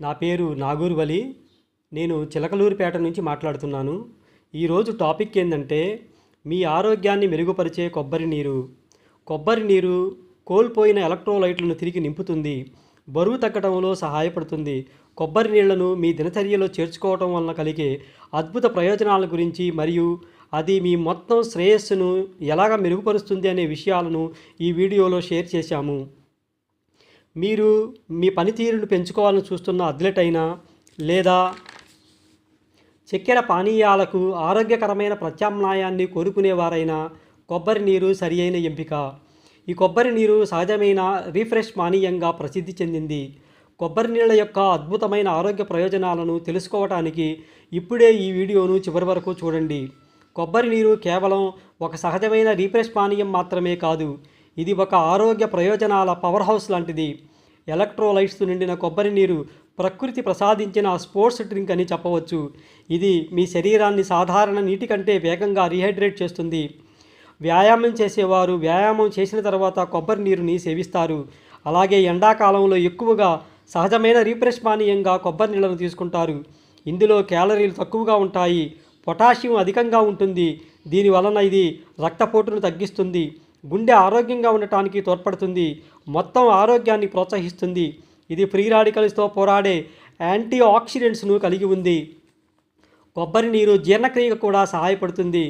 నా పేరు నాగూర్ వలి. నేను చిలకలూరిపేట నుంచి మాట్లాడుతున్నాను. ఈరోజు టాపిక్ ఏంటంటే మీ ఆరోగ్యాన్ని మెరుగుపరిచే కొబ్బరి నీరు. కొబ్బరి నీరు కోల్పోయిన ఎలక్ట్రోలైట్లను తిరిగి నింపుతుంది, బరువు తగ్గడంలో సహాయపడుతుంది. కొబ్బరి నీళ్లను మీ దినచర్యలో చేర్చుకోవడం వలన కలిగే అద్భుత ప్రయోజనాల గురించి మరియు అది మీ మొత్తం శ్రేయస్సును ఎలాగ మెరుగుపరుస్తుంది అనే విషయాలను ఈ వీడియోలో షేర్ చేశాము. మీరు మీ పనితీరును పెంచుకోవాలని చూస్తున్న అథ్లెట్ అయినా లేదా చక్కెర పానీయాలకు ఆరోగ్యకరమైన ప్రత్యామ్నాయాన్ని కోరుకునేవారైనా కొబ్బరి నీరు సరి అయిన ఎంపిక. ఈ కొబ్బరి నీరు సహజమైన రీఫ్రెష్ పానీయంగా ప్రసిద్ధి చెందింది. కొబ్బరి నీళ్ళ యొక్క అద్భుతమైన ఆరోగ్య ప్రయోజనాలను తెలుసుకోవడానికి ఇప్పుడే ఈ వీడియోను చివరి వరకు చూడండి. కొబ్బరి నీరు కేవలం ఒక సహజమైన రీఫ్రెష్ పానీయం మాత్రమే కాదు, ఇది ఒక ఆరోగ్య ప్రయోజనాల పవర్ హౌస్ లాంటిది. ఎలక్ట్రోలైట్స్ నిండిన కొబ్బరి నీరు ప్రకృతి ప్రసాదించిన స్పోర్ట్స్ డ్రింక్ అని చెప్పవచ్చు. ఇది మీ శరీరాన్ని సాధారణ నీటి కంటే వేగంగా రీహైడ్రేట్ చేస్తుంది. వ్యాయామం చేసేవారు వ్యాయామం చేసిన తర్వాత కొబ్బరి నీరుని సేవిస్తారు. అలాగే ఎండాకాలంలో ఎక్కువగా సహజమైన రీఫ్రెష్ పానీయంగా కొబ్బరి నీళ్ళను తీసుకుంటారు. ఇందులో క్యాలరీలు తక్కువగా ఉంటాయి, పొటాషియం అధికంగా ఉంటుంది. దీనివలన ఇది రక్తపోటును తగ్గిస్తుంది, గుండె ఆరోగ్యంగా ఉండటానికి తోడ్పడుతుంది, మొత్తం ఆరోగ్యాన్ని ప్రోత్సహిస్తుంది. ఇది ఫ్రీ రాడికల్స్తో పోరాడే యాంటీ ఆక్సిడెంట్స్ను కలిగి ఉంది. కొబ్బరి నీరు జీర్ణక్రియకు కూడా సహాయపడుతుంది.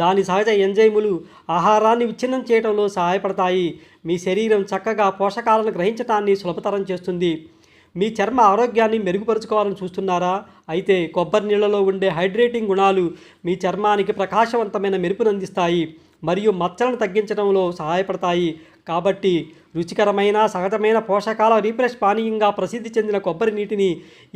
దాని సహజ ఎంజైములు ఆహారాన్ని విచ్ఛిన్నం చేయడంలో సహాయపడతాయి. మీ శరీరం చక్కగా పోషకాలను గ్రహించడాన్ని సులభతరం చేస్తుంది. మీ చర్మ ఆరోగ్యాన్ని మెరుగుపరుచుకోవాలని చూస్తున్నారా? అయితే కొబ్బరి నీళ్ళలో ఉండే హైడ్రేటింగ్ గుణాలు మీ చర్మానికి ప్రకాశవంతమైన మెరుపును అందిస్తాయి మరియు మచ్చలను తగ్గించడంలో సహాయపడతాయి. కాబట్టి రుచికరమైన సహజమైన పోషకాల రీఫ్రెష్ పానీయంగా ప్రసిద్ధి చెందిన కొబ్బరి నీటిని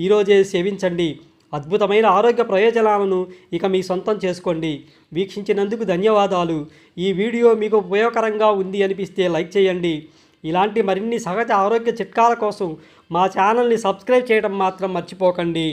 ఈరోజే సేవించండి. అద్భుతమైన ఆరోగ్య ప్రయోజనాలను ఇక మీ సొంతం చేసుకోండి. వీక్షించినందుకు ధన్యవాదాలు. ఈ వీడియో మీకు ఉపయోగకరంగా ఉంది అనిపిస్తే లైక్ చేయండి. ఇలాంటి మరిన్ని సహజ ఆరోగ్య చిట్కాల కోసం మా ఛానల్ని సబ్స్క్రైబ్ చేయడం మాత్రం మర్చిపోకండి.